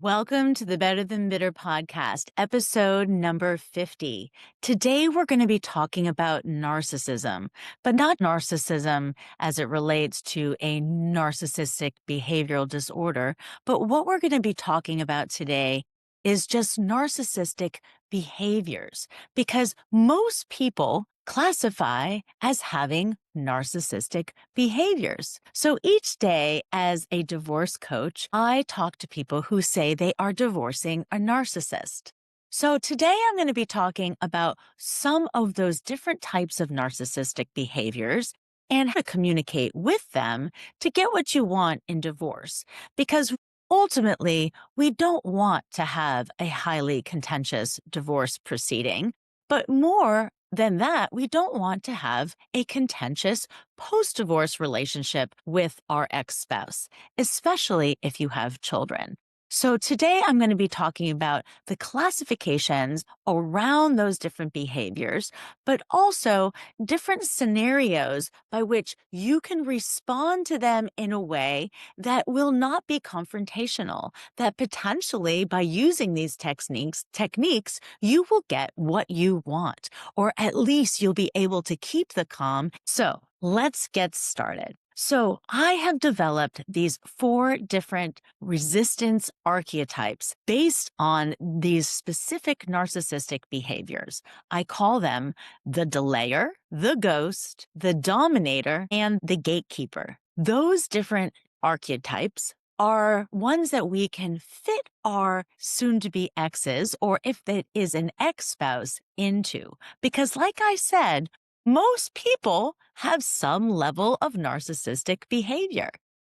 Welcome to the Better Than Bitter podcast, episode number 50. Today, we're going to be talking about narcissism, but not narcissism as it relates to a narcissistic behavioral disorder. But what we're going to be talking about today is just narcissistic behaviors, because most people classify as having narcissistic behaviors. So each day as a divorce coach, I talk to people who say they are divorcing a narcissist. So today I'm going to be talking about some of those different types of narcissistic behaviors and how to communicate with them to get what you want in divorce. Because ultimately, we don't want to have a highly contentious divorce proceeding, but more than that, we don't want to have a contentious post-divorce relationship with our ex-spouse, especially if you have children. So today I'm going to be talking about the classifications around those different behaviors, but also different scenarios by which you can respond to them in a way that will not be confrontational, that potentially by using these techniques, you will get what you want, or at least you'll be able to keep the calm. So let's get started. So I have developed these 4 different resistance archetypes based on these specific narcissistic behaviors. I call them the delayer, the ghost, the dominator, and the gatekeeper. Those different archetypes are ones that we can fit our soon-to-be exes, or if it is an ex-spouse, into. Because like I said, most people have some level of narcissistic behavior.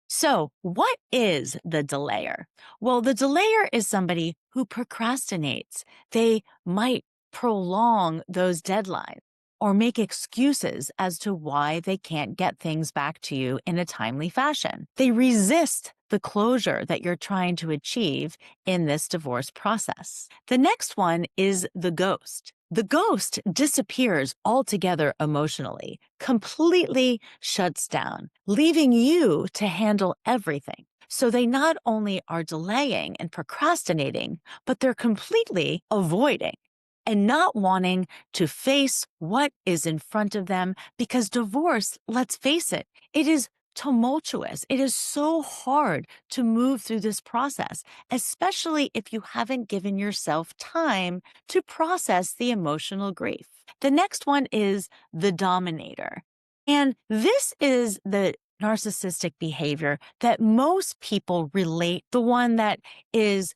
So what is the delayer? Well, the delayer is somebody who procrastinates. They might prolong those deadlines or make excuses as to why they can't get things back to you in a timely fashion. They resist the closure that you're trying to achieve in this divorce process. The next one is the ghost. The ghost disappears altogether emotionally, completely shuts down, leaving you to handle everything. So they not only are delaying and procrastinating, but they're completely avoiding and not wanting to face what is in front of them, because divorce, let's face it, it is tumultuous. It is so hard to move through this process, especially if you haven't given yourself time to process the emotional grief. The next one is the dominator. And this is the narcissistic behavior that most people relate, the one that is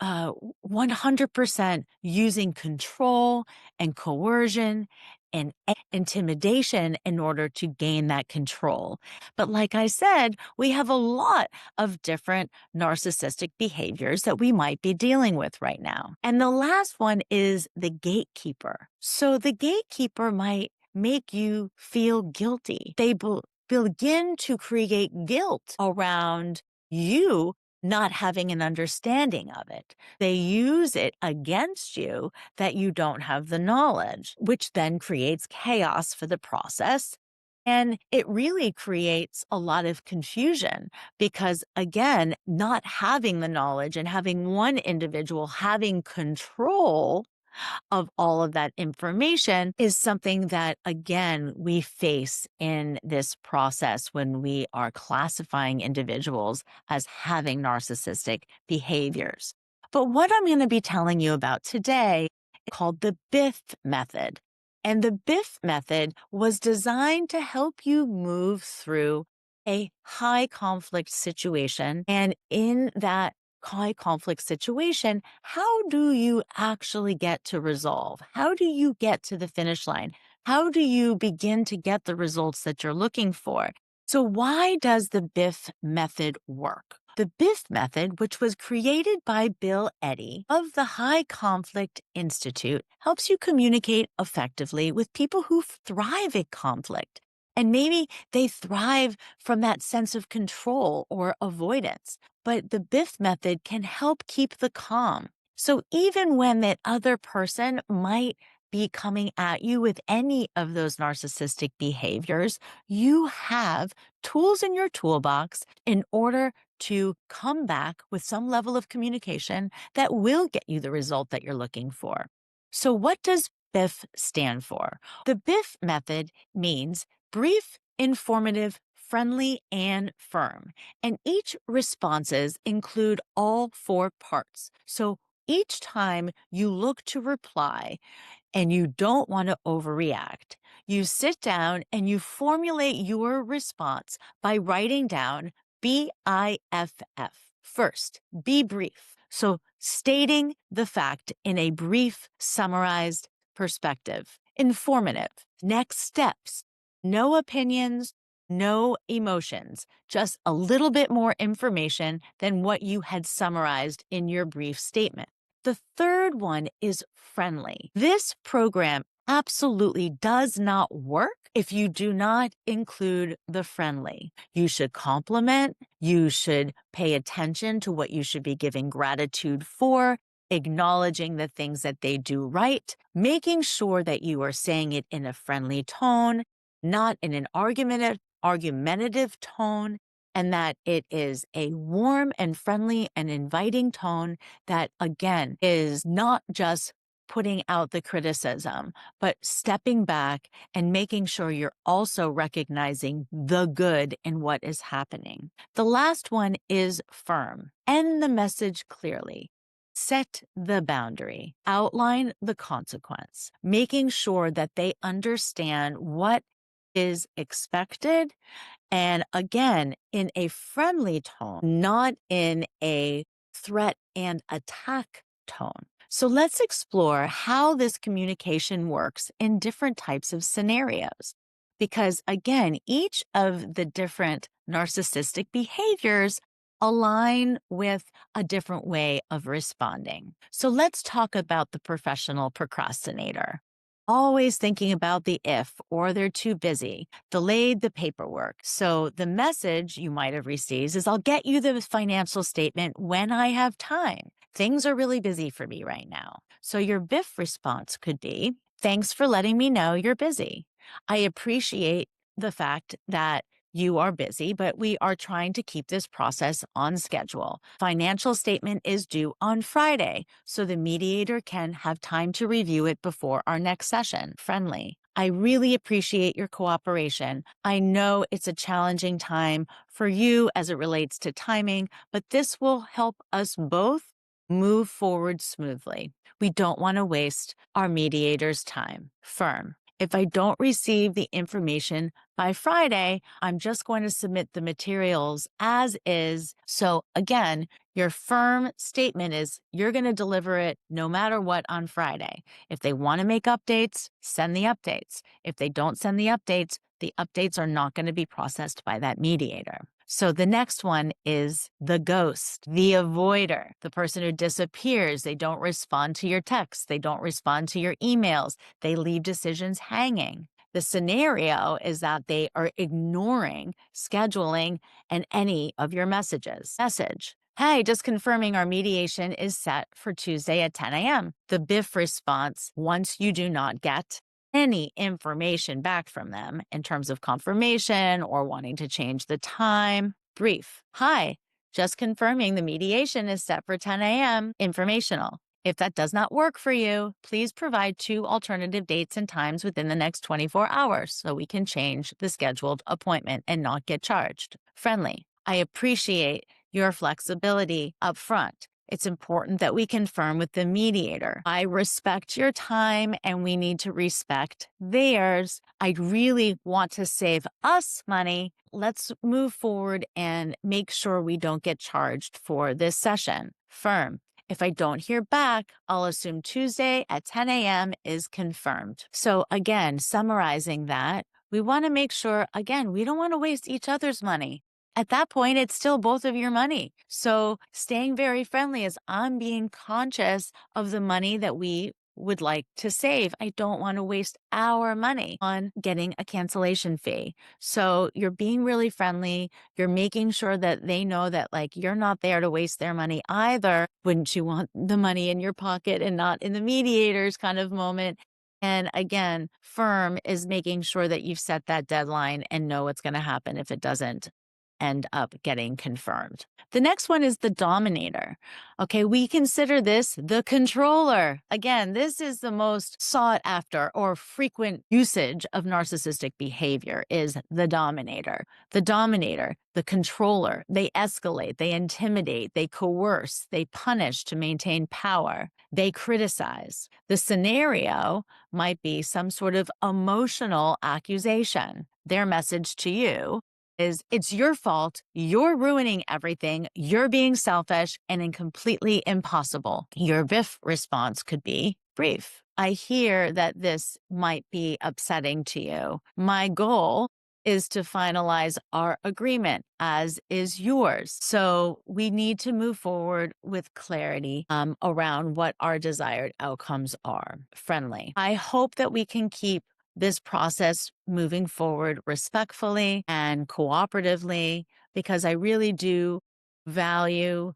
100% using control and coercion and intimidation in order to gain that control. But like I said, we have a lot of different narcissistic behaviors that we might be dealing with right now. And the last one is the gatekeeper. So the gatekeeper might make you feel guilty. They begin to create guilt around you not having an understanding of it. They use it against you that you don't have the knowledge, which then creates chaos for the process. And it really creates a lot of confusion because, again, not having the knowledge and having one individual having control of all of that information is something that, again, we face in this process when we are classifying individuals as having narcissistic behaviors. But what I'm going to be telling you about today is called the BIFF method. And the BIFF method was designed to help you move through a high conflict situation. And in that high conflict situation, how do you actually get to resolve? How do you get to the finish line? How do you begin to get the results that you're looking for? So why does the BIFF method work? The BIFF method, which was created by Bill Eddy of the High Conflict Institute, helps you communicate effectively with people who thrive at conflict. And maybe they thrive from that sense of control or avoidance. But the BIFF method can help keep the calm. So even when that other person might be coming at you with any of those narcissistic behaviors, you have tools in your toolbox in order to come back with some level of communication that will get you the result that you're looking for. So what does BIFF stand for? The BIFF method means brief, informative, friendly, and firm. And each responses include all four parts. So each time you look to reply, and you don't want to overreact, you sit down and you formulate your response by writing down BIFF. First, be brief. So, stating the fact in a brief, summarized perspective. Informative. Next steps. No opinions, no emotions, just a little bit more information than what you had summarized in your brief statement. The third one is friendly. This program absolutely does not work if you do not include the friendly. You should compliment, you should pay attention to what you should be giving gratitude for, acknowledging the things that they do right, making sure that you are saying it in a friendly tone, not in an argumentative tone, and that it is a warm and friendly and inviting tone that, again, is not just putting out the criticism, but stepping back and making sure you're also recognizing the good in what is happening. The last one is firm. End the message clearly. Set the boundary. Outline the consequence, making sure that they understand what is expected. And again, in a friendly tone, not in a threat and attack tone. So let's explore how this communication works in different types of scenarios. Because again, each of the different narcissistic behaviors align with a different way of responding. So let's talk about the professional procrastinator. Always thinking about the if, or they're too busy, delayed the paperwork. So the message you might have received is, I'll get you the financial statement when I have time. Things are really busy for me right now. So your BIFF response could be, thanks for letting me know you're busy. I appreciate the fact that you are busy, but we are trying to keep this process on schedule. Financial statement is due on Friday, so the mediator can have time to review it before our next session. Friendly. I really appreciate your cooperation. I know it's a challenging time for you as it relates to timing, but this will help us both move forward smoothly. We don't want to waste our mediator's time. Firm. If I don't receive the information by Friday, I'm just going to submit the materials as is. So again, your firm statement is you're going to deliver it no matter what on Friday. If they want to make updates, send the updates. If they don't send the updates are not going to be processed by that mediator. So the next one is the ghost, the avoider, the person who disappears. They don't respond to your texts. They don't respond to your emails. They leave decisions hanging. The scenario is that they are ignoring scheduling and any of your messages. Message. Hey, just confirming our mediation is set for Tuesday at 10 a.m. The BIFF response, once you do not get any information back from them in terms of confirmation or wanting to change the time. Brief. Hi, just confirming the mediation is set for 10 a.m. Informational. If that does not work for you, please provide 2 alternative dates and times within the next 24 hours so we can change the scheduled appointment and not get charged. Friendly. I appreciate your flexibility up front. It's important that we confirm with the mediator. I respect your time and we need to respect theirs. I really want to save us money. Let's move forward and make sure we don't get charged for this session. Firm. If I don't hear back, I'll assume Tuesday at 10 a.m. is confirmed. So again, summarizing that, we want to make sure, again, we don't want to waste each other's money. At that point, it's still both of your money. So staying very friendly is I'm being conscious of the money that we would like to save. I don't want to waste our money on getting a cancellation fee. So you're being really friendly. You're making sure that they know that you're not there to waste their money either. Wouldn't you want the money in your pocket and not in the mediator's kind of moment? And again, firm is making sure that you've set that deadline and know what's going to happen if it doesn't. end up getting confirmed. The next one is the Dominator. Okay, we consider this the controller. Again, this is the most sought after or frequent usage of narcissistic behavior is the Dominator. The Dominator, the controller, they escalate, they intimidate, they coerce, they punish to maintain power, they criticize. The scenario might be some sort of emotional accusation. Their message to you is it's your fault, you're ruining everything, you're being selfish and completely impossible. Your BIFF response could be brief. I hear that this might be upsetting to you. My goal is to finalize our agreement, as is yours. So we need to move forward with clarity around what our desired outcomes are. Friendly. I hope that we can keep this process moving forward respectfully and cooperatively, because I really do value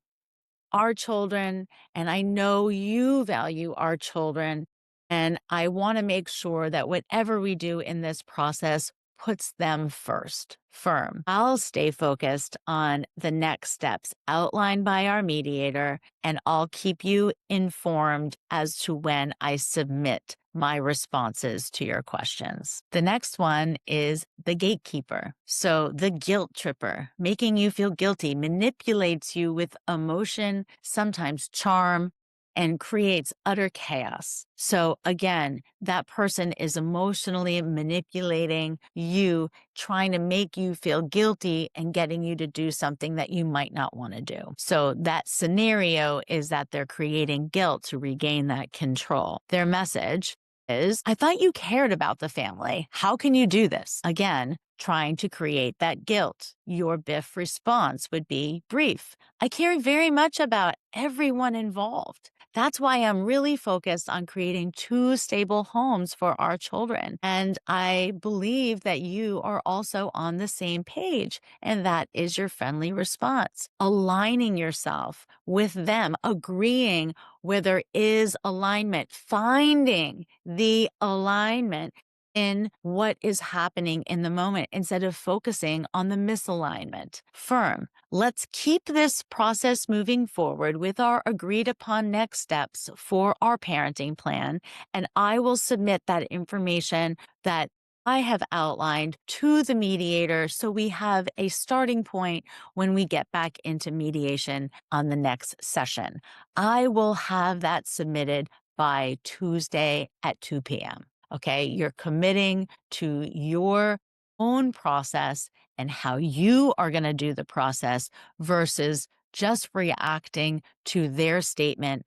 our children, and I know you value our children. And I want to make sure that whatever we do in this process puts them first. Firm. I'll stay focused on the next steps outlined by our mediator, and I'll keep you informed as to when I submit my responses to your questions. The next one is the Gatekeeper. So the guilt tripper, making you feel guilty, manipulates you with emotion, sometimes charm, and creates utter chaos. So again, that person is emotionally manipulating you, trying to make you feel guilty and getting you to do something that you might not want to do. So that scenario is that they're creating guilt to regain that control. Their message is, I thought you cared about the family. How can you do this? Again, trying to create that guilt. Your BIFF response would be brief. I care very much about everyone involved. That's why I'm really focused on creating 2 stable homes for our children. And I believe that you are also on the same page. And that is your friendly response. Aligning yourself with them, agreeing where there is alignment, finding the alignment in what is happening in the moment instead of focusing on the misalignment. Firm. Let's keep this process moving forward with our agreed upon next steps for our parenting plan, and I will submit that information that I have outlined to the mediator so we have a starting point when we get back into mediation on the next session. I will have that submitted by Tuesday at 2 p.m. Okay, you're committing to your own process and how you are going to do the process versus just reacting to their statement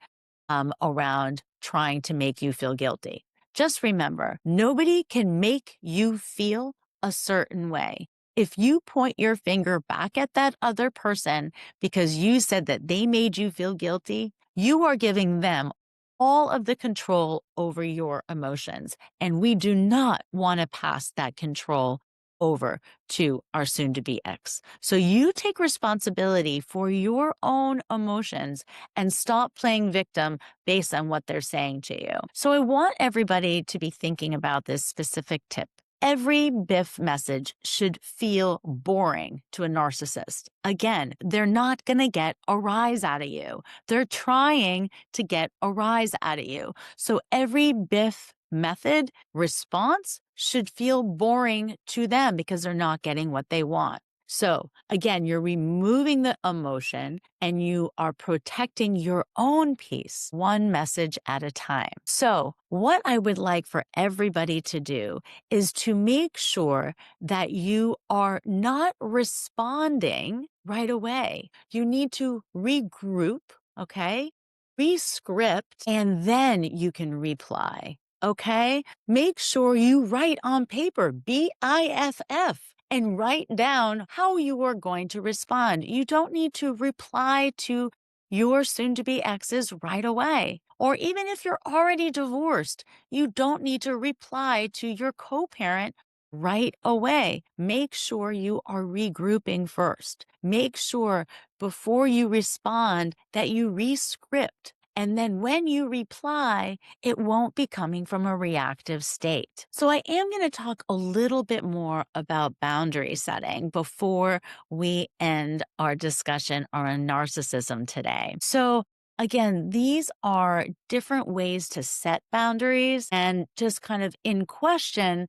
around trying to make you feel guilty. Just remember, nobody can make you feel a certain way. If you point your finger back at that other person because you said that they made you feel guilty, you are giving them all of the control over your emotions. And we do not want to pass that control over to our soon-to-be ex. So you take responsibility for your own emotions and stop playing victim based on what they're saying to you. So I want everybody to be thinking about this specific tip. Every BIFF message should feel boring to a narcissist. Again, they're not going to get a rise out of you. They're trying to get a rise out of you. So every BIFF method response should feel boring to them because they're not getting what they want. So again, you're removing the emotion and you are protecting your own peace, one message at a time. So what I would like for everybody to do is to make sure that you are not responding right away. You need to regroup, okay? Rescript, and then you can reply, okay? Make sure you write on paper, BIFF, and write down how you are going to respond. You don't need to reply to your soon-to-be exes right away. Or even if you're already divorced, you don't need to reply to your co-parent right away. Make sure you are regrouping first. Make sure before you respond that you rescript And then when you reply, it won't be coming from a reactive state. So I am going to talk a little bit more about boundary setting before we end our discussion on narcissism today. So again, these are different ways to set boundaries and just kind of in question,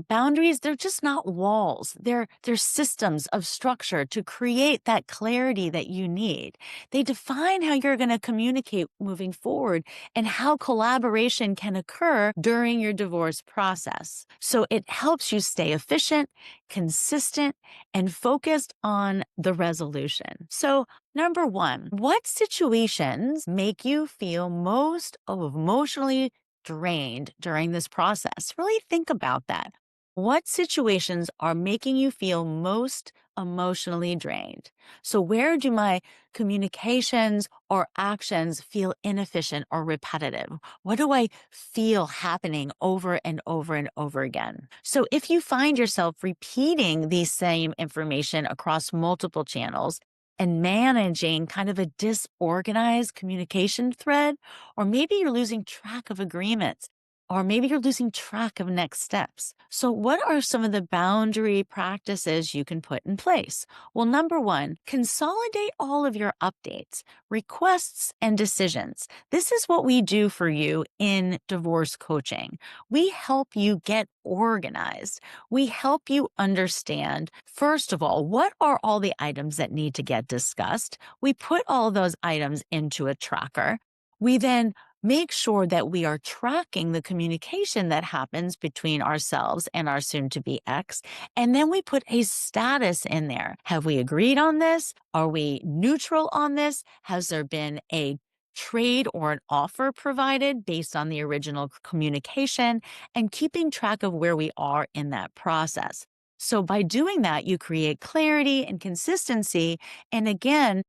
boundaries, they're just not walls. They're systems of structure to create that clarity that you need. They define how you're going to communicate moving forward and how collaboration can occur during your divorce process. So it helps you stay efficient, consistent, and focused on the resolution. So number one, what situations make you feel most emotionally drained during this process? Really think about that. What situations are making you feel most emotionally drained? So, where do my communications or actions feel inefficient or repetitive? What do I feel happening over and over and over again? So, if you find yourself repeating the same information across multiple channels, and managing kind of a disorganized communication thread, or maybe you're losing track of agreements, or maybe you're losing track of next steps. So, what are some of the boundary practices you can put in place? Well, number one, consolidate all of your updates, requests, and decisions. This is what we do for you in divorce coaching. We help you get organized. We help you understand, first of all, what are all the items that need to get discussed? We put all those items into a tracker. We then make sure that we are tracking the communication that happens between ourselves and our soon to be ex. And then we put a status in there. Have we agreed on this? Are we neutral on this? Has there been a trade or an offer provided based on the original communication? And keeping track of where we are in that process. So by doing that, you create clarity and consistency. And again,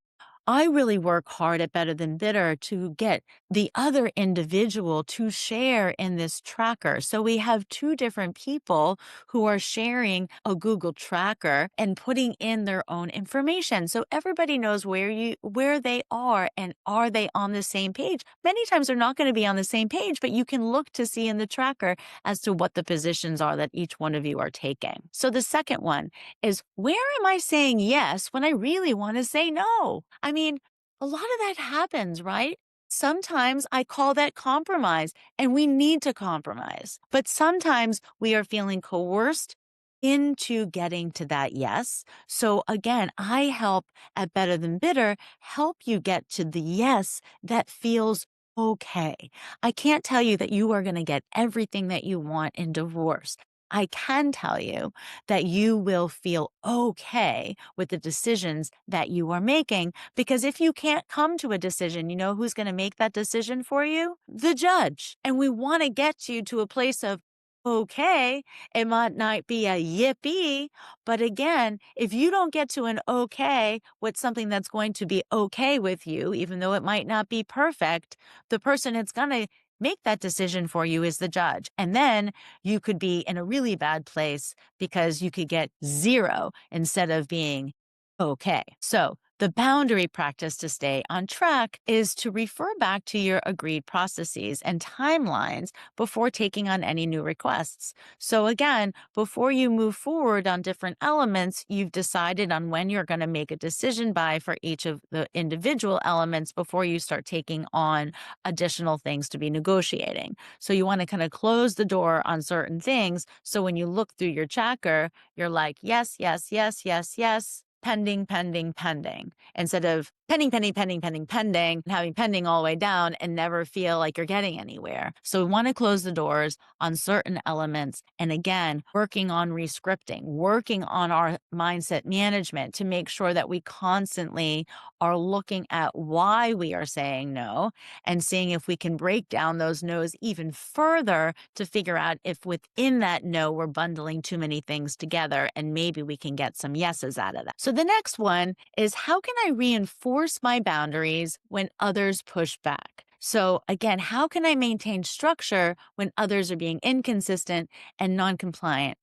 I really work hard at Better Than Bitter to get the other individual to share in this tracker. So we have two different people who are sharing a Google tracker and putting in their own information. So everybody knows where they are and are they on the same page. Many times they're not going to be on the same page, but you can look to see in the tracker as to what the positions are that each one of you are taking. So the second one is, where am I saying yes when I really want to say no? I mean, a lot of that happens, right? Sometimes I call that compromise, and we need to compromise. But sometimes we are feeling coerced into getting to that yes. So again, I help at Better Than Bitter help you get to the yes that feels okay. I can't tell you that you are going to get everything that you want in divorce. I can tell you that you will feel okay with the decisions that you are making, because if you can't come to a decision, you know who's going to make that decision for you? The judge. And we want to get you to a place of, okay, it might not be a yippee, but again, if you don't get to an okay with something that's going to be okay with you, even though it might not be perfect, the person that's going to make that decision for you is the judge. And then you could be in a really bad place because you could get 0 instead of being okay. So the boundary practice to stay on track is to refer back to your agreed processes and timelines before taking on any new requests. So again, before you move forward on different elements, you've decided on when you're going to make a decision by for each of the individual elements before you start taking on additional things to be negotiating. So you want to kind of close the door on certain things. So when you look through your tracker, you're like, yes, yes, yes, yes, yes. Pending, pending, pending, instead of pending, pending, pending, pending, pending, and having pending all the way down and never feel like you're getting anywhere. So we want to close the doors on certain elements. And again, working on rescripting, working on our mindset management to make sure that we constantly are looking at why we are saying no and seeing if we can break down those no's even further to figure out if within that no, we're bundling too many things together and maybe we can get some yeses out of that. So the next one is, how can I reinforce my boundaries when others push back? So again, how can I maintain structure when others are being inconsistent and non-compliant?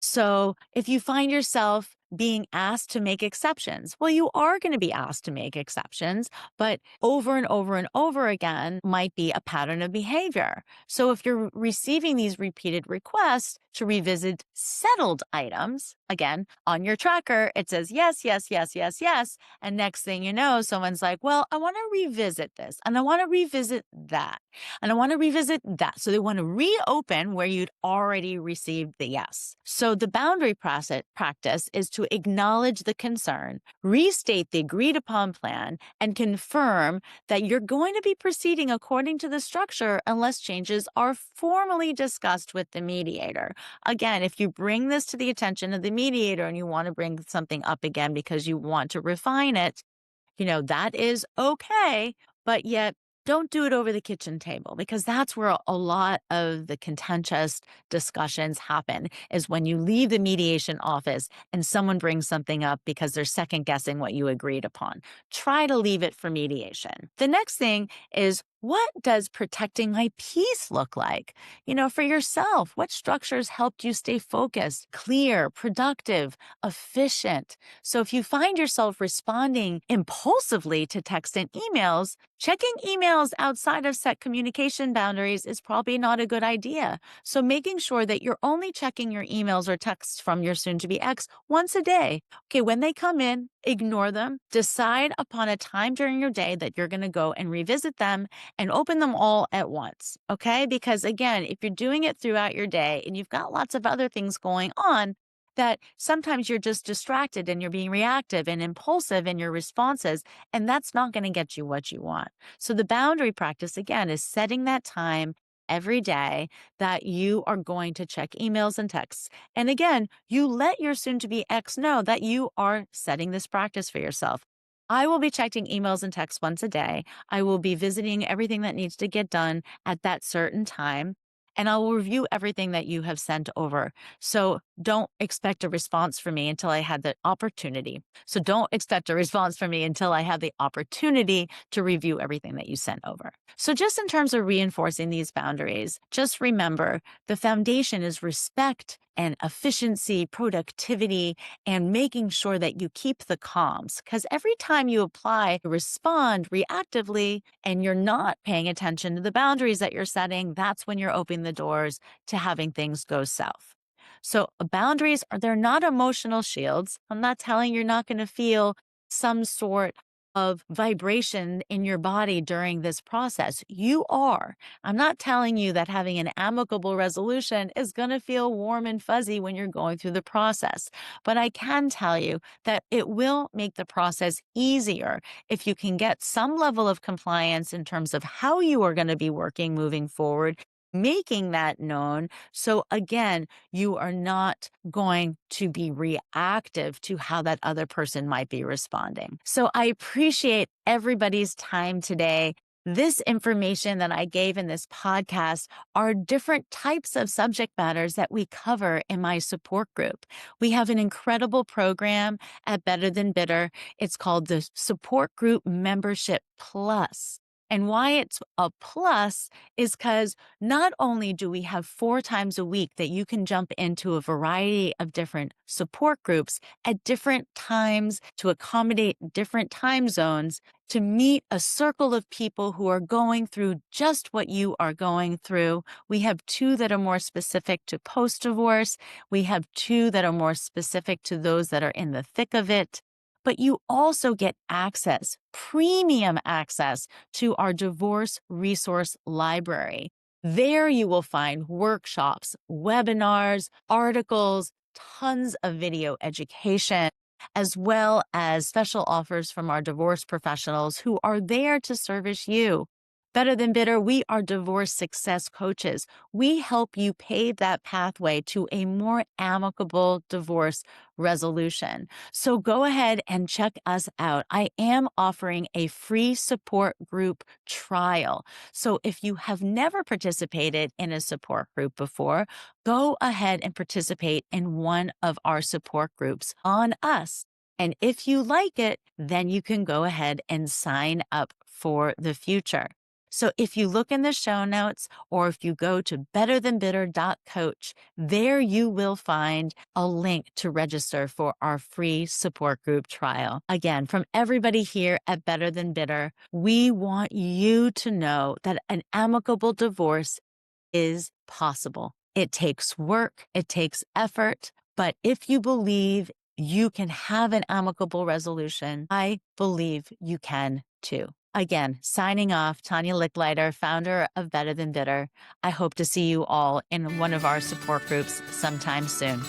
So if you find yourself being asked to make exceptions. Well, you are going to be asked to make exceptions, but over and over and over again might be a pattern of behavior. So if you're receiving these repeated requests to revisit settled items, again, on your tracker, it says yes, yes, yes, yes, yes. And next thing you know, someone's like, well, I want to revisit this and I want to revisit that and I want to revisit that. So they want to reopen where you'd already received the yes. So the boundary practice is to acknowledge the concern, restate the agreed upon plan, and confirm that you're going to be proceeding according to the structure unless changes are formally discussed with the mediator. Again, if you bring this to the attention of the mediator and you want to bring something up again because you want to refine it, that is okay, but yet don't do it over the kitchen table, because that's where a lot of the contentious discussions happen, is when you leave the mediation office and someone brings something up because they're second guessing what you agreed upon. Try to leave it for mediation. The next thing is, what does protecting my peace look like? For yourself, what structures helped you stay focused, clear, productive, efficient? So if you find yourself responding impulsively to text and emails, checking emails outside of set communication boundaries is probably not a good idea. So making sure that you're only checking your emails or texts from your soon-to-be ex once a day. Okay, when they come in, ignore them. Decide upon a time during your day that you're going to go and revisit them and open them all at once, okay? Because again, if you're doing it throughout your day and you've got lots of other things going on, that sometimes you're just distracted and you're being reactive and impulsive in your responses, and that's not going to get you what you want. So the boundary practice, again, is setting that time every day that you are going to check emails and texts. And again, you let your soon-to-be ex know that you are setting this practice for yourself. I will be checking emails and texts once a day. I will be visiting everything that needs to get done at that certain time, and I will review everything that you have sent over. So don't expect a response from me until I had the opportunity. So don't expect a response from me until I have the opportunity to review everything that you sent over. So just in terms of reinforcing these boundaries, just remember the foundation is respect and efficiency, productivity, and making sure that you keep the comms. Because every time you respond reactively, and you're not paying attention to the boundaries that you're setting, that's when you're opening the doors to having things go south. So boundaries they're not emotional shields. I'm not telling you're not going to feel some sort of vibration in your body during this process. You are. I'm not telling you that having an amicable resolution is going to feel warm and fuzzy when you're going through the process. But I can tell you that it will make the process easier if you can get some level of compliance in terms of how you are going to be working moving forward, making that known. So again, you are not going to be reactive to how that other person might be responding. So I appreciate everybody's time today. This information that I gave in this podcast are different types of subject matters that we cover in my support group. We have an incredible program at Better Than Bitter. It's called the Support Group Membership Plus. And why it's a plus is because not only do we have 4 times a week that you can jump into a variety of different support groups at different times to accommodate different time zones, to meet a circle of people who are going through just what you are going through. We have 2 that are more specific to post-divorce. We have 2 that are more specific to those that are in the thick of it. But you also get access, premium access, to our divorce resource library. There you will find workshops, webinars, articles, tons of video education, as well as special offers from our divorce professionals who are there to service you. Better Than Bitter, we are divorce success coaches. We help you pave that pathway to a more amicable divorce resolution. So go ahead and check us out. I am offering a free support group trial. So if you have never participated in a support group before, go ahead and participate in one of our support groups on us. And if you like it, then you can go ahead and sign up for the future. So if you look in the show notes or if you go to betterthanbitter.coach, there you will find a link to register for our free support group trial. Again, from everybody here at Better Than Bitter, we want you to know that an amicable divorce is possible. It takes work, it takes effort, but if you believe you can have an amicable resolution, I believe you can too. Again, signing off, Tania Leichliter, founder of Better Than Bitter. I hope to see you all in one of our support groups sometime soon.